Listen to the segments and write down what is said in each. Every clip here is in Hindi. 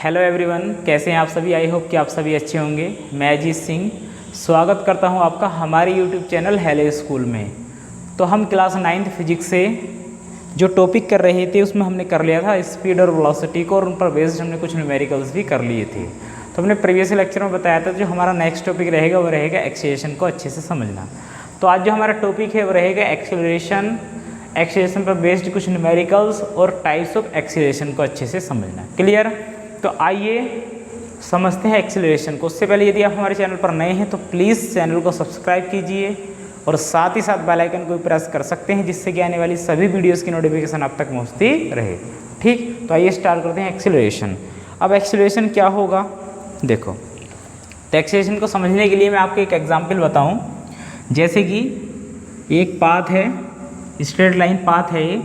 हेलो एवरीवन, कैसे हैं आप सभी। आई होप कि आप सभी अच्छे होंगे। मैं अजीत सिंह स्वागत करता हूं आपका हमारे यूट्यूब चैनल हेलो स्कूल में। तो हम क्लास 9th फिजिक्स से जो टॉपिक कर रहे थे उसमें हमने कर लिया था स्पीड और वेलोसिटी को, और उन पर बेस्ड हमने कुछ न्यूमेरिकल्स भी कर लिए थे। तो हमने प्रीवियस लेक्चर में बताया था जो हमारा नेक्स्ट टॉपिक रहेगा वो रहेगा एक्सेलरेशन को अच्छे से समझना। तो आज जो हमारा टॉपिक है वो रहेगा एक्सेलरेशन पर बेस्ड कुछ न्यूमेरिकल्स और टाइप्स ऑफ एक्सेलरेशन को अच्छे से समझना। क्लियर। तो आइए समझते हैं एक्सेलरेशन को। उससे पहले यदि आप हमारे चैनल पर नए हैं तो प्लीज़ चैनल को सब्सक्राइब कीजिए और साथ ही साथ बेल आइकन को भी प्रेस कर सकते हैं, जिससे कि आने वाली सभी वीडियोस की नोटिफिकेशन आप तक पहुंचती रहे। ठीक, तो आइए स्टार्ट करते हैं एक्सेलरेशन। अब एक्सेलरेशन क्या होगा देखो। तो एक्सेलरेशन को समझने के लिए मैं आपको एक एग्जाम्पल बताऊँ। जैसे कि एक पाथ है, स्ट्रेट लाइन पाथ है ये,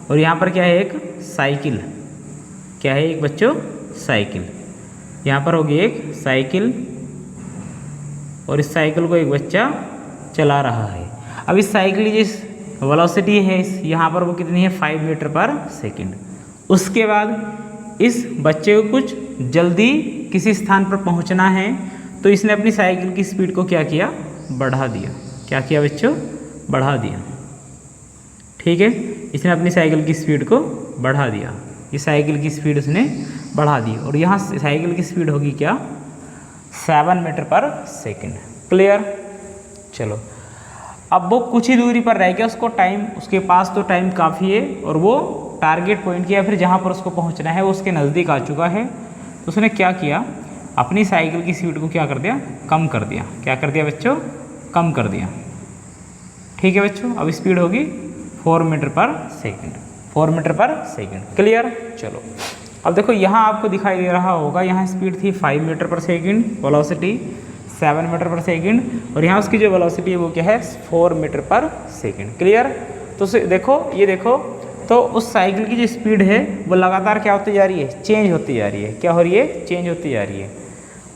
और यहाँ पर क्या है, एक साइकिल। क्या है एक बच्चों, साइकिल। यहाँ पर होगी एक साइकिल और इस साइकिल को एक बच्चा चला रहा है। अब इस साइकिल की जिस वेलोसिटी है यहाँ पर वो कितनी है, 5 मीटर पर सेकंड। उसके बाद इस बच्चे को कुछ जल्दी किसी स्थान पर पहुँचना है, तो इसने अपनी साइकिल की स्पीड को क्या किया, बढ़ा दिया। क्या किया बच्चों, बढ़ा दिया। ठीक है, इसने अपनी साइकिल की स्पीड को बढ़ा दिया। ये साइकिल की स्पीड उसने बढ़ा दी और यहाँ साइकिल की स्पीड होगी क्या, 7 मीटर पर सेकंड। क्लियर। चलो, अब वो कुछ ही दूरी पर रह गया, उसको टाइम, उसके पास तो टाइम काफ़ी है और वो टारगेट पॉइंट किया, फिर जहाँ पर उसको पहुँचना है वो उसके नज़दीक आ चुका है। तो उसने क्या किया, अपनी साइकिल की स्पीड को क्या कर दिया, कम कर दिया। क्या कर दिया बच्चों, कम कर दिया। ठीक है बच्चों, अब स्पीड होगी 4 metre per second. 4 metre per second. Clear. चलो, अब देखो यहाँ आपको दिखाई दे रहा होगा, यहाँ स्पीड थी 5 metre per second, velocity 7 metre per second, और यहाँ उसकी जो वेलोसिटी है वो क्या है, 4 मीटर पर सेकंड। क्लियर। तो देखो, ये देखो, तो उस साइकिल की जो स्पीड है वो लगातार क्या होती जा रही है, चेंज होती जा रही है। क्या हो रही है, चेंज होती जा रही है।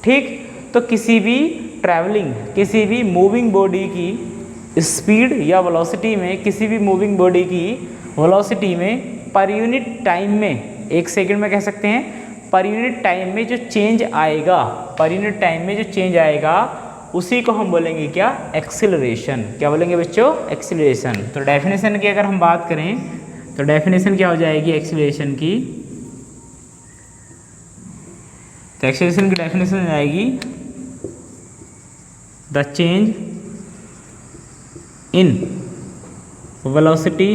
ठीक। तो किसी भी ट्रैवलिंग, किसी भी मूविंग बॉडी की स्पीड या वेलोसिटी में, किसी भी मूविंग बॉडी की वेलोसिटी में पर यूनिट टाइम में, 1 सेकंड में कह सकते हैं, पर यूनिट टाइम में जो चेंज आएगा, पर यूनिट टाइम में जो चेंज आएगा उसी को हम बोलेंगे क्या, एक्सेलरेशन। क्या बोलेंगे बच्चों, एक्सेलरेशन। तो डेफिनेशन की अगर हम बात करें तो डेफिनेशन क्या हो जाएगी एक्सेलरेशन की, तो एक्सेलरेशन की डेफिनेशन हो जाएगी the change in velocity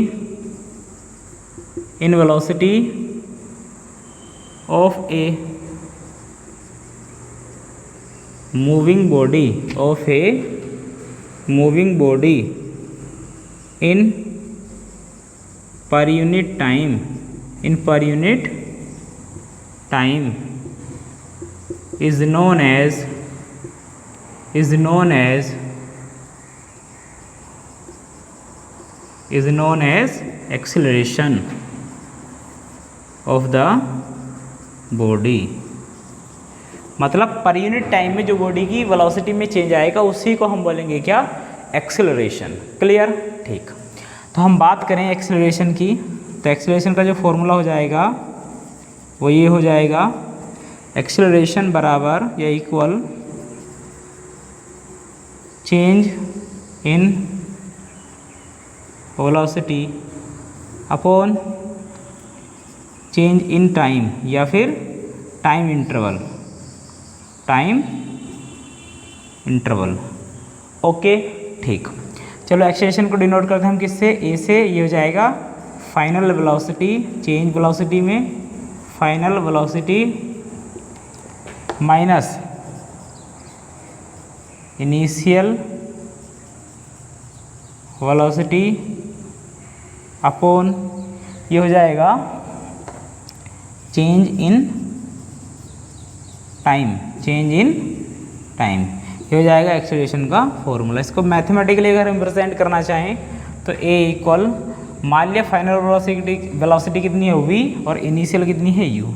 of a moving body in per unit time is known as acceleration of the body. मतलब पर यूनिट टाइम में जो बॉडी की वेलोसिटी में चेंज आएगा उसी को हम बोलेंगे क्या, एक्सेलरेशन। क्लियर। ठीक। तो हम बात करें एक्सेलरेशन की, तो एक्सेलरेशन का जो फॉर्मूला हो जाएगा वो ये हो जाएगा, एक्सेलरेशन बराबर या equal change in velocity upon change in time, या फिर टाइम इंटरवल। ओके। ठीक। चलो, एक्सेलरेशन को डिनोट करते हैं हम किससे, ए से। ये हो जाएगा फाइनल वेलोसिटी, चेंज वेलोसिटी में final velocity minus initial velocity upon, ये हो जाएगा चेंज इन टाइम। ये हो जाएगा एक्सेलरेशन का फॉर्मूला। इसको मैथमेटिकली अगर हम रिप्रेजेंट करना चाहें तो ए इक्वल, मान लिया फाइनल वेलोसिटी कितनी है v और इनिशियल कितनी है u,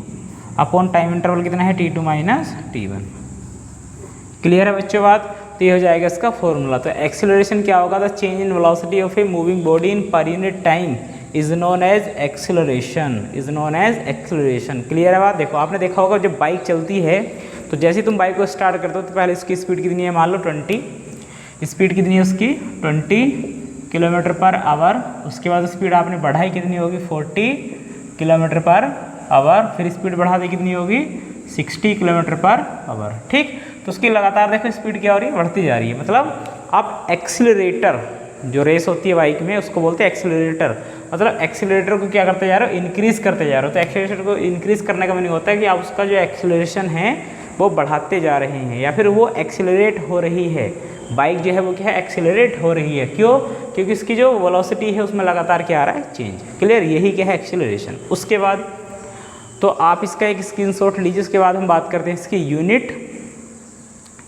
अपॉन टाइम इंटरवल कितना है t2 माइनस t1। क्लियर है बच्चों बात। तो ये हो जाएगा इसका फॉर्मूला। तो एक्सेलरेशन क्या होगा, the change in velocity of a moving body in per unit time is known as acceleration, is known as acceleration. Clear है बात? देखो आपने देखा होगा जब बाइक चलती है तो जैसे ही तुम बाइक को स्टार्ट करते हो तो पहले इसकी स्पीड कितनी है, मान लो 20, स्पीड कितनी है उसकी 20 किलोमीटर पर आवर। उसके बाद स्पीड आपने बढ़ाई कितनी होगी 40 किलोमीटर पर आवर, फिर स्पीड बढ़ा दी कितनी होगी 60 किलोमीटर पर आवर। ठीक, तो उसकी लगातार देखो स्पीड क्या हो रही है, बढ़ती जा रही है। मतलब आप एक्सीलरेटर जो रेस होती है बाइक में उसको बोलते हैं एक्सीलरेटर। मतलब एक्सीलरेटर को क्या करते जा रहे हो, इंक्रीज़ करते जा रहे हो। तो एक्सीलरेटर को इंक्रीज़ करने का मीनिंग होता है कि आप उसका जो एक्सीलरेशन है वो बढ़ाते जा रहे हैं या फिर वो एक्सीलरेट हो रही है। बाइक जो है वो क्या है, एक्सीलरेट हो रही है। क्यों? क्योंकि इसकी जो वेलोसिटी है उसमें लगातार क्या आ रहा है, चेंज। क्लियर? यही क्या है, एक्सीलरेशन। उसके बाद तो आप इसका एक स्क्रीनशॉट लीजिए, उसके बाद हम बात करते हैं इसकी यूनिट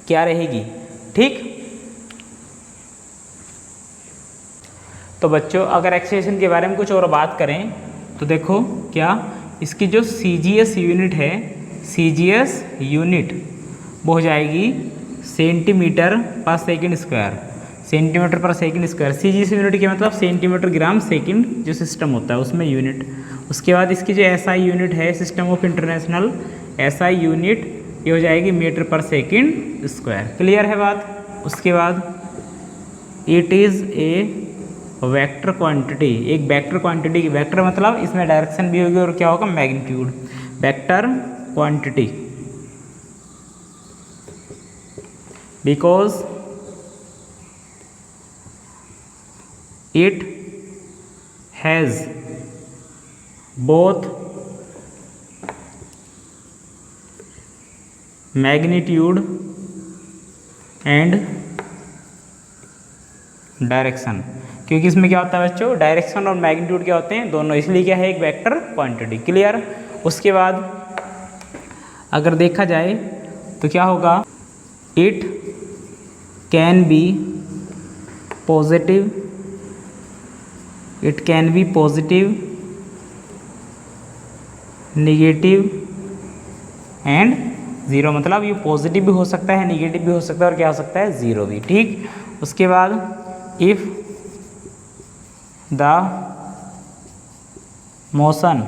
क्या रहेगी। ठीक, तो बच्चों अगर एक्सीलरेशन के बारे में कुछ और बात करें तो देखो क्या इसकी जो CGS यूनिट है, CGS यूनिट वो हो जाएगी सेंटीमीटर पर सेकंड स्क्वायर, सेंटीमीटर पर सेकंड स्क्वायर। CGS यूनिट क्या मतलब सेंटीमीटर ग्राम सेकंड जो सिस्टम होता है उसमें यूनिट। उसके बाद इसकी जो SI यूनिट है, system of international SI unit, ये हो जाएगी metre per second square. Clear है बात? उसके बाद it is a vector quantity, एक वेक्टर क्वांटिटी। वेक्टर मतलब इसमें डायरेक्शन भी होगी और क्या होगा, magnitude. Vector quantity because it has both magnitude and direction. क्योंकि इसमें क्या होता है बच्चों, डायरेक्शन और मैग्नीट्यूड क्या होते हैं, दोनों, इसलिए क्या है एक वेक्टर क्वांटिटी। क्लियर? उसके बाद अगर देखा जाए तो क्या होगा, it can be positive, it can be positive, negative and zero. मतलब ये पॉजिटिव भी हो सकता है, नेगेटिव भी हो सकता है और क्या हो सकता है, ज़ीरो भी। ठीक, उसके बाद if the motion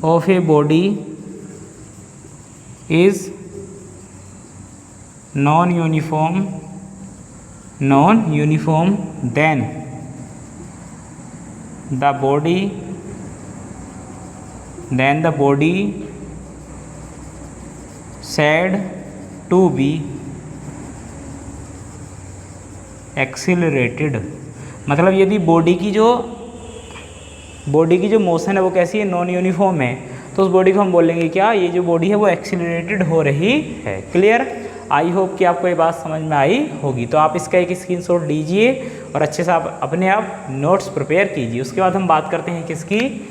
of a body is non uniform then the body said to be accelerated। मतलब यदि बॉडी की जो मोशन है वो कैसी है, नॉन यूनिफॉर्म है, तो उस बॉडी को हम बोलेंगे क्या, ये जो बॉडी है वो एक्सीलरेटेड हो रही है। क्लियर? आई होप कि आपको ये बात समझ में आई होगी। तो आप इसका एक स्क्रीनशॉट लीजिए और अच्छे से आप अपने आप नोट्स प्रिपेयर कीजिए। उसके बाद हम बात करते हैं किसकी,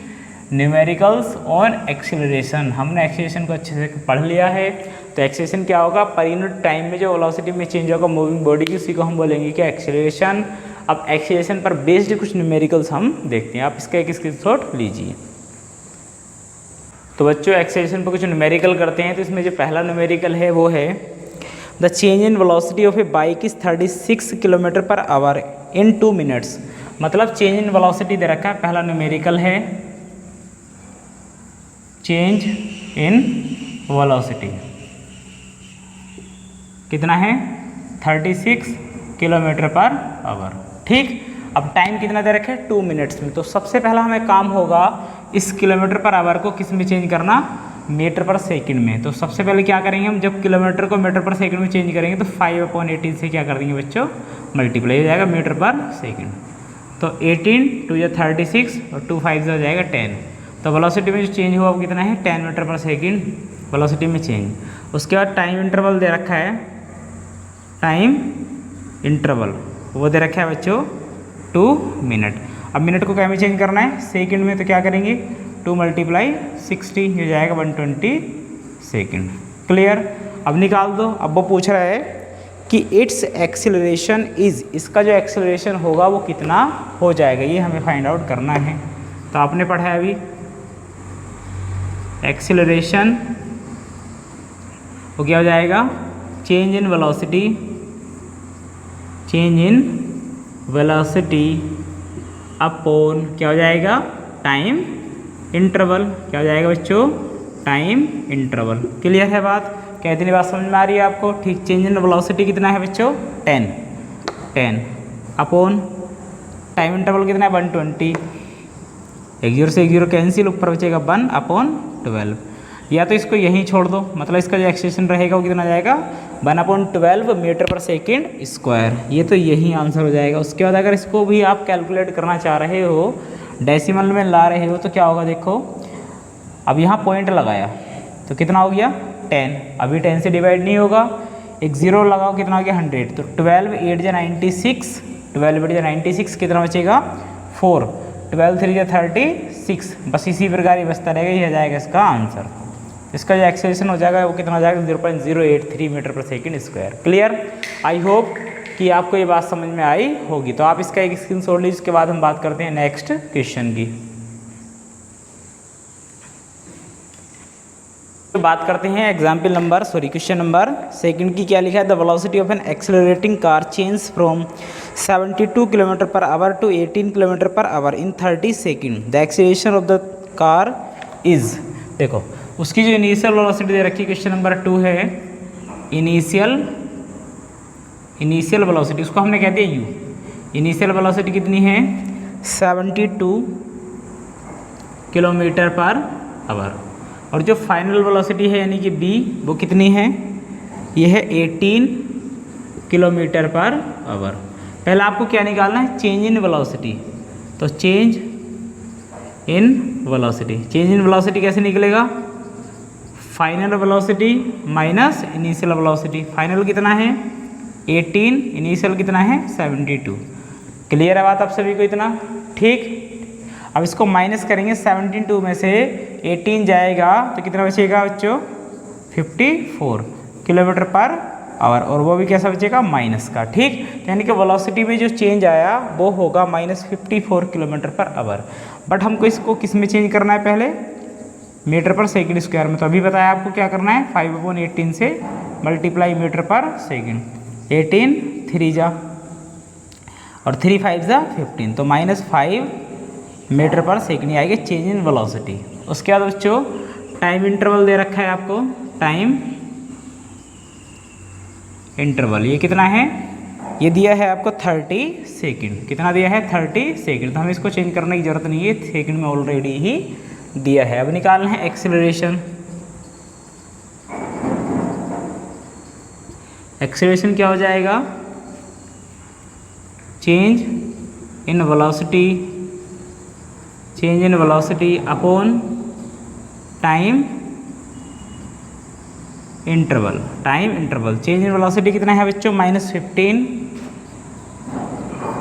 न्यूमेरिकल्स ऑन एक्सीलरेशन। हमने एक्सीलरेशन को अच्छे से पढ़ लिया है। तो एक्सीलरेशन क्या होगा, पर यूनिट टाइम में जो वेलोसिटी में चेंज होगा मूविंग बॉडी की, उसी को हम बोलेंगे क्या, एक्सीलरेशन। अब एक्सीलरेशन पर बेस्ड कुछ न्यूमेरिकल्स हम देखते हैं। आप इसका एक स्क्रीनशॉट लीजिए। तो बच्चों एक्सीलरेशन पर कुछ न्यूमेरिकल करते हैं। तो इसमें जो पहला न्यूमेरिकल है वो है the change in velocity of A bike is 36 kilometre per hour in 2 minutes. मतलब चेंज इन वेलोसिटी दे रखा है। पहला न्यूमेरिकल है चेंज इन वेलोसिटी, कितना है 36 किलोमीटर पर आवर। ठीक, अब टाइम कितना दे रखे हैं 2 मिनट्स में। तो सबसे पहला हमें काम होगा इस किलोमीटर पर आवर को किस में चेंज करना, मीटर पर सेकंड में। तो सबसे पहले क्या करेंगे हम, जब किलोमीटर को मीटर पर सेकंड में चेंज करेंगे तो 5/18 से क्या कर देंगे बच्चों, मल्टीप्लाई हो जाएगा मीटर पर सेकंड। तो 18 2 या 36 और 2 5 हो जाएगा 10। तो वेलोसिटी में जो चेंज हुआ वो कितना है 10 मीटर पर सेकंड वेलोसिटी में चेंज। उसके बाद टाइम इंटरवल दे रखा है, टाइम इंटरवल वो दे रखा है बच्चों 2 मिनट। अब मिनट को क्या में चेंज करना है, सेकंड में। तो क्या करेंगे 2 × 60 हो जाएगा 120 सेकंड। क्लियर? अब निकाल दो। अब वो पूछ रहा है कि इट्स एक्सीलरेशन इज, इसका जो एक्सीलरेशन होगा वो कितना हो जाएगा, ये हमें फाइंड आउट करना है। तो आपने पढ़ा है अभी एक्सीलरेशन वो क्या हो जाएगा, चेंज इन वेलोसिटी अपॉन क्या हो जाएगा, टाइम इंटरवल। क्या हो जाएगा बच्चों, टाइम इंटरवल। क्लियर है बात, क्या इतनी बात समझ में आ रही है आपको? ठीक, चेंज इन वेलोसिटी कितना है बच्चों, 10 अपॉन टाइम इंटरवल कितना है 120। एक जीरो से एक जीरो कैंसिल, ऊपर बचेगा 1/12। या तो इसको यहीं छोड़ दो, मतलब इसका जो एक्सटेंशन रहेगा वो कितना आ जाएगा 1/12 मीटर पर सेकेंड स्क्वायर। ये तो यही आंसर हो जाएगा। उसके बाद अगर इसको भी आप कैलकुलेट करना चाह रहे हो, डेसिमल में ला रहे हो, तो क्या होगा देखो, अब यहाँ पॉइंट लगाया तो कितना हो गया 10, अभी 10 से डिवाइड नहीं होगा, एक जीरो लगाओ कितना हो गया 100, तो 12 8 जा 96, 12 8 जा 96 कितना बचेगा 4, 12 3 जा 36, बस इसी प्रकार ही बचता रहेगा। ये आ जाएगा इसका आंसर। इसका जो एक्सेलरेशन हो जाएगा वो कितना हो जाएगा 0.083 metre per second square. Clear, I hope कि आपको ये बात समझ में आई होगी। तो आप इसका एक स्क्रीनशॉट लीजिए, उसके बाद हम बात करते हैं नेक्स्ट क्वेश्चन की। तो बात करते हैं क्वेश्चन नंबर सेकंड की। क्या लिखा है, the velocity of an accelerating car change from 72 kilometre per hour to 18 kilometre per hour in 30 second. The acceleration of the car is, देखो उसकी जो इनिशियल वेलोसिटी दे रखी है, क्वेश्चन नंबर 2 है, इनिशियल वेलोसिटी, उसको हमने कह दिया u। इनिशियल वेलोसिटी कितनी है 72 किलोमीटर पर आवर, और जो फाइनल वेलोसिटी है यानी कि b, वो कितनी है, ये है 18 किलोमीटर पर आवर। पहले आपको क्या निकालना है, चेंज इन वेलोसिटी। तो change in velocity, change in velocity कैसे निकलेगा, final velocity minus initial velocity. Final कितना है 18, इनिशियल कितना है 72। क्लियर है बात आप सभी को इतना? ठीक, अब इसको माइनस करेंगे, 72 में से 18 जाएगा तो कितना बचेगा बच्चों 54 किलोमीटर पर आवर, और वो भी कैसा बचेगा माइनस का। ठीक, यानी कि वेलोसिटी में जो चेंज आया वो होगा -54 किलोमीटर पर आवर। बट हमको इसको किस में चेंज करना है, पहले मीटर पर सेकंड स्क्वायर में। तो अभी बताया आपको क्या करना है, 5/18 से मल्टीप्लाई मीटर पर सेकंड, 18 3 जा और 3 5 जा 15, तो -5 मीटर पर सेकंड आएगी चेंज इन वेलोसिटी। उसके बाद बच्चों टाइम इंटरवल दे रखा है आपको, टाइम इंटरवल ये कितना है, ये दिया है आपको 30 सेकंड। कितना दिया है 30 सेकंड, तो हमें इसको चेंज करने की जरूरत नहीं है, सेकंड में ऑलरेडी ही दिया है। अब निकालना है एक्सेलरेशन। एक्सेलरेशन क्या हो जाएगा, change in velocity, change in velocity upon time interval, time interval. Change in velocity कितना है बच्चों -15,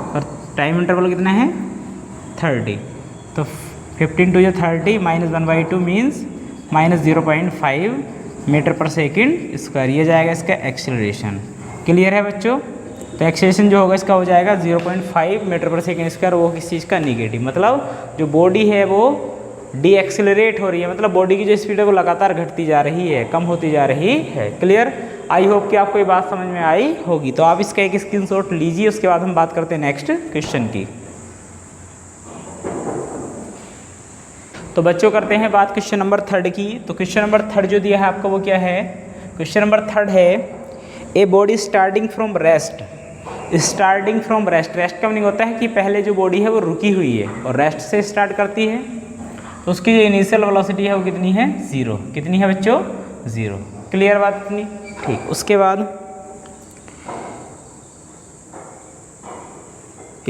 और टाइम इंटरवल कितना है 30, तो 15 2 30 -1/2 means -0.5 metre per second square. ये जाएगा इसका एक्सेलरेशन। क्लियर है बच्चों? तो एक्सेलरेशन जो होगा इसका हो जाएगा 0.5 मीटर पर सेकंड स्क्वायर। वो किस चीज़ का, निगेटिव, मतलब जो बॉडी है वो डी एक्सेलरेट हो रही है, मतलब बॉडी की जो स्पीड है वो लगातार घटती जा रही है, कम होती जा रही है। क्लियर, आई होप कि आपको ये बात समझ में आई होगी। तो आप इसका एक स्क्रीनशॉट लीजिए, उसके बाद हम बात करते हैं नेक्स्ट क्वेश्चन की। तो बच्चों करते हैं बात क्वेश्चन नंबर 3 की। तो क्वेश्चन नंबर 3 जो दिया है आपको वो क्या है, क्वेश्चन नंबर 3 है, a body starting from rest, starting from rest. Rest का मीनिंग होता है कि पहले जो बॉडी है वो रुकी हुई है और रेस्ट से स्टार्ट करती है, तो उसकी जो इनिशियल वेलोसिटी है वो कितनी है 0। कितनी है बच्चों 0। क्लियर बात इतनी? ठीक, उसके बाद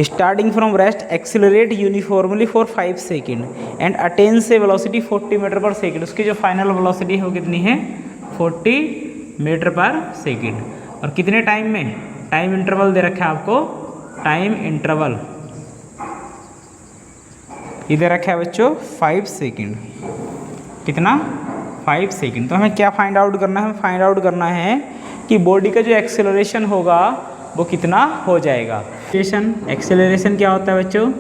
starting from rest accelerate uniformly for 5 second and attains a velocity 40 metre per second. उसकी जो फाइनल वेलोसिटी है वो कितनी है 40 मीटर पर सेकेंड, और कितने टाइम में, टाइम इंटरवल दे रखा है आपको, टाइम इंटरवल ये दे रखा है बच्चों 5 सेकेंड। कितना 5 सेकेंड। तो हमें क्या फाइंड आउट करना है, हमें फाइंड आउट करना है कि बॉडी का जो एक्सेलरेशन होगा वो कितना हो जाएगा। एक्सेलरेशन क्या होता है बच्चों,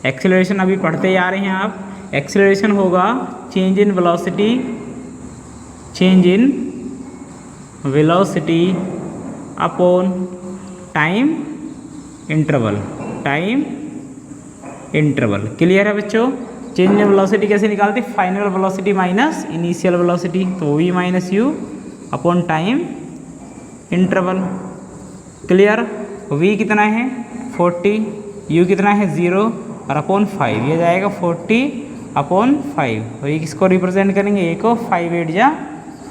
एक्सेलरेशन अभी पढ़ते ही आ रहे हैं आप। एक्सेलरेशन होगा change in velocity, change in velocity upon time interval, time interval. Clear है बच्चों? चेंज इन वेलोसिटी कैसे निकालते? Final velocity minus initial velocity, तो v minus you upon time interval. Clear? v कितना है 40, u कितना है 0 और अपॉन 5, ये जाएगा 40 अपॉन 5। और ये किसको रिप्रेजेंट करेंगे? ए को 5 8 जा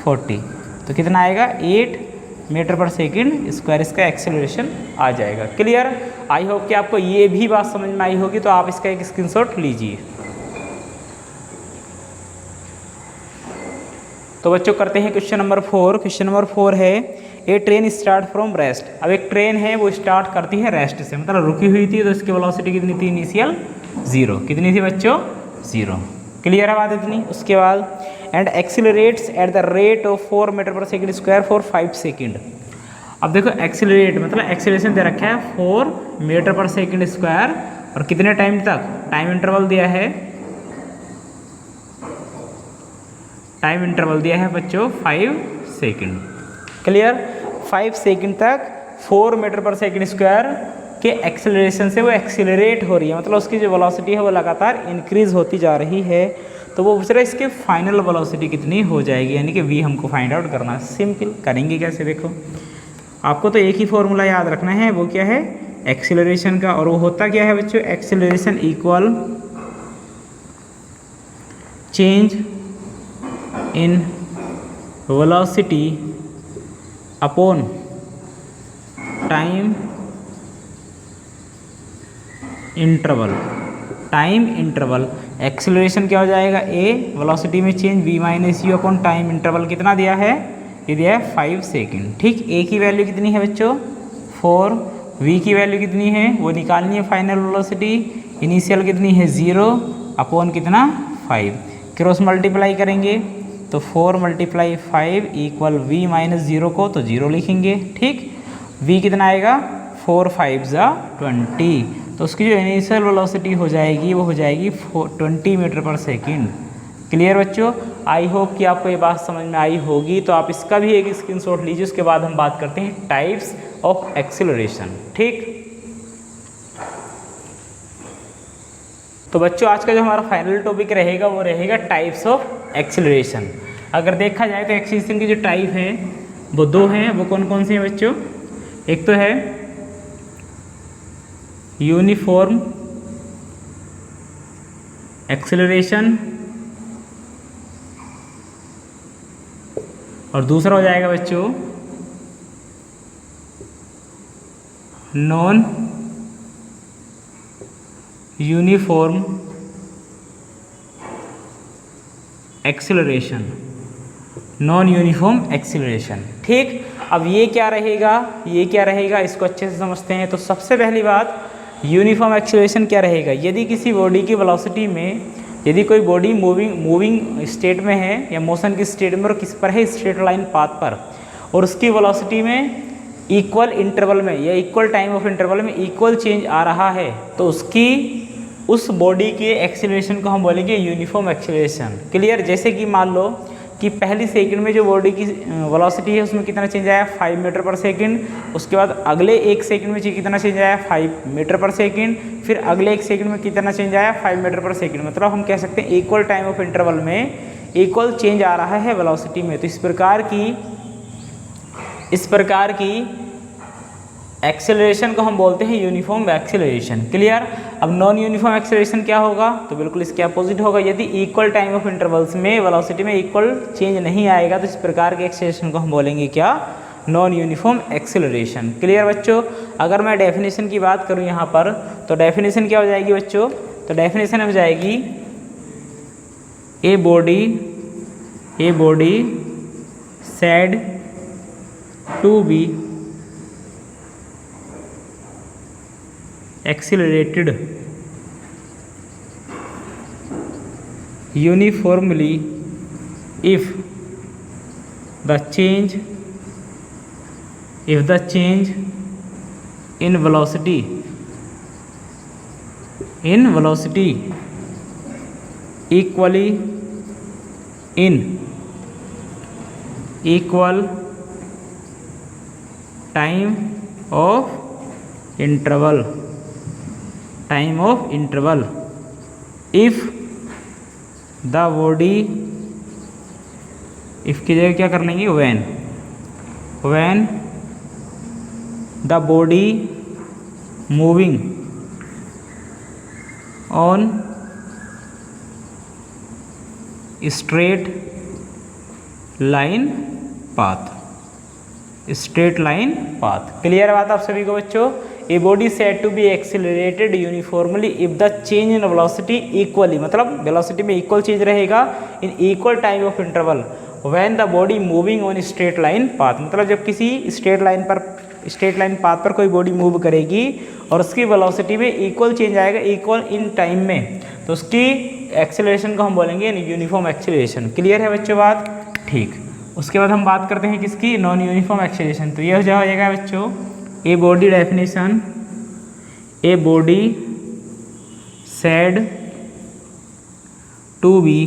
40, तो कितना आएगा 8 मीटर पर सेकंड स्क्वायर इसका एक्सेलरेशन आ जाएगा। क्लियर? आई होप कि आपको ये भी बात समझ में आई होगी, तो आप इसका एक स्क्रीनशॉट लीजिए। तो बच्चों करते हैं क्वेश्चन नंबर 4। क्वेश्चन नंबर 4 है ए ट्रेन स्टार्ट फ्रॉम रेस्ट। अब एक ट्रेन है वो स्टार्ट करती है रेस्ट से, मतलब रुकी हुई थी, तो इसकी वेलोसिटी कितनी थी इनिशियल? 0। कितनी थी बच्चों? 0। क्लियर है बात इतनी? उसके बाद and accelerates at the rate of 4 metre per second square for 5 second. अब देखो एक्सिलरेट मतलब एक्सिलेशन दे रखा है 4 मीटर पर सेकंड स्क्वायर, और कितने टाइम तक? टाइम इंटरवल दिया है, टाइम इंटरवल दिया है बच्चों 5 सेकंड। क्लियर? 5 सेकंड तक 4 मीटर पर सेकंड स्क्वायर के एक्सेलरेशन से वो एक्सिलरेट हो रही है, मतलब उसकी जो वेलोसिटी है वो लगातार इंक्रीज होती जा रही है। तो वो पूछ रहा है इसके फाइनल वेलोसिटी कितनी हो जाएगी, यानी कि v हमको फाइंड आउट करना है। सिंपल करेंगे कैसे? देखो आपको तो एक ही फॉर्मूला याद रखना है, वो क्या है? एक्सिलरेशन का। और वो होता क्या है बच्चों? Acceleration equal change in velocity upon time interval. Time interval acceleration क्या हो जाएगा? a, वेलोसिटी में change v minus you upon time interval कितना दिया है? ये दिया है 5 सेकंड। ठीक, a की वैल्यू कितनी है बच्चों? 4। v की वैल्यू कितनी है वो निकालनी है फाइनल वेलोसिटी। इनिशियल कितनी है 0 अपॉन कितना 5, क्रॉस मल्टीप्लाई करेंगे तो 4 मल्टीप्लाई 5 इक्वल v माइनस 0 को तो 0 लिखेंगे। ठीक, v कितना आएगा 4 5 जा 20, तो उसकी जो इनिशियल वेलोसिटी हो जाएगी वो हो जाएगी 20 मीटर पर सेकंड। क्लियर बच्चों? आई होप कि आपको ये बात समझ में आई होगी, तो आप इसका भी एक स्क्रीनशॉट लीजिए। उसके बाद हम बात करते हैं टाइप्स ऑफ एक्सेलरेशन। ठीक, तो बच्चों आज का जो हमारा फाइनल टॉपिक रहेगा वो रहेगा टाइप्स ऑफ एक्सेलरेशन। अगर देखा जाए तो एक्सेलरेशन की जो टाइप है वो 2 हैं। वो कौन कौन सी हैं बच्चों? एक तो है यूनिफॉर्म एक्सेलरेशन, और दूसरा हो जाएगा बच्चों non uniform acceleration. Non uniform acceleration. ठीक, अब ये क्या रहेगा, ये क्या रहेगा, इसको अच्छे से समझते हैं। तो सबसे पहली बात यूनिफॉर्म एक्सेलरेशन क्या रहेगा? यदि किसी बॉडी की वेलोसिटी में, यदि कोई बॉडी मूविंग स्टेट में है या मोशन की स्टेट में और किस पर है स्ट्रेट लाइन पाथ पर, और उसकी वेलोसिटी में इक्वल इंटरवल में या इक्वल टाइम ऑफ इंटरवल में इक्वल चेंज आ रहा है, तो उसकी उस बॉडी के एक्सेलरेशन को हम बोलेंगे यूनिफॉर्म एक्सेलरेशन। क्लियर? जैसे कि मान लो कि पहली सेकंड में जो बॉडी की वेलोसिटी है उसमें कितना चेंज आया 5 मीटर पर सेकंड, उसके बाद अगले 1 सेकंड में कितना चेंज आया 5 मीटर पर सेकंड, फिर अगले 1 सेकंड में कितना चेंज आया 5 मीटर पर सेकंड। मतलब हम कह सकते हैं इक्वल टाइम ऑफ इंटरवल में इक्वल चेंज आ रहा है वेलोसिटी में। तो इस प्रकार की एक्सेलरेशन को हम बोलते हैं यूनिफॉर्म एक्सेलरेशन। क्लियर? अब नॉन यूनिफॉर्म एक्सेलरेशन क्या होगा? तो बिल्कुल इसके अपोजिट होगा। यदि इक्वल टाइम ऑफ इंटरवल्स में वेलोसिटी में इक्वल चेंज नहीं आएगा तो इस प्रकार के एक्सेलरेशन को हम बोलेंगे क्या? Non uniform acceleration. क्लियर बच्चों? अगर मैं डेफिनेशन की बात करूं यहाँ पर, तो डेफिनेशन क्या हो जाएगी बच्चों? तो डेफिनेशन हो जाएगी a body said to be accelerated uniformly if the change in velocity equally in equal time of interval if the body, if की जगह क्या कर लेंगे when the body moving on straight line path, straight line path. Clear बात आप सभी को बच्चों? A body said to be accelerated uniformly if the change in velocity equally, मतलब वेलोसिटी में इक्वल चेंज रहेगा in equal time of interval when the body moving on straight line path. मतलब जब किसी स्ट्रेट लाइन पाथ पर कोई बॉडी मूव करेगी और उसकी वेलोसिटी में इक्वल चेंज आएगा इक्वल इन टाइम में, तो उसकी एक्सेलरेशन को हम बोलेंगे यूनिफॉर्म एक्सेलरेशन। क्लियर है बच्चों बात? ठीक। उसके बाद हम बात करते हैं किसकी? Non uniform acceleration. तो ये हो जाएगा बच्चों a body definition, a body said to be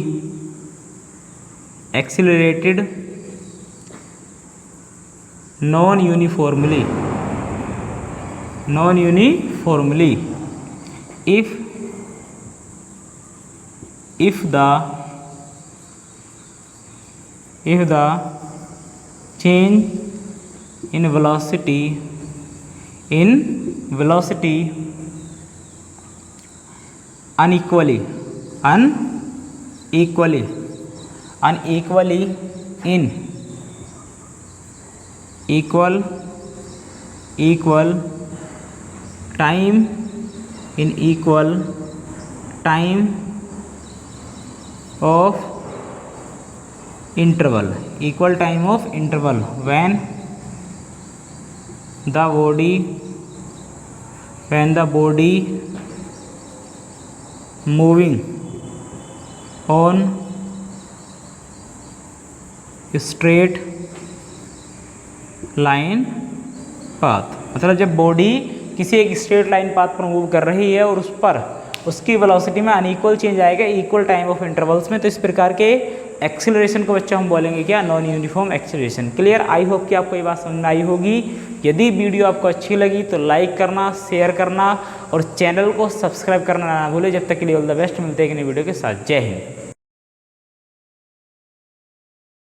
accelerated non uniformly if the change in velocity unequally in equal time of interval when the body moving on straight line path. मतलब जब बॉडी किसी एक स्ट्रेट लाइन पाथ पर मूव कर रही है और उस पर उसकी वेलोसिटी में अनइक्वल चेंज आएगा इक्वल टाइम ऑफ इंटरवल्स में, तो इस प्रकार के एक्सेलरेशन को बच्चों हम बोलेंगे क्या? Non uniform acceleration. Clear? I hope कि आपको ये बात समझ में आई होगी। यदि वीडियो आपको अच्छी लगी तो लाइक करना, शेयर करना और चैनल को सब्सक्राइब करना ना भूलें। जब तक के लिए ऑल द बेस्ट, मिलते हैं एक नई वीडियो के साथ। जय हिंद।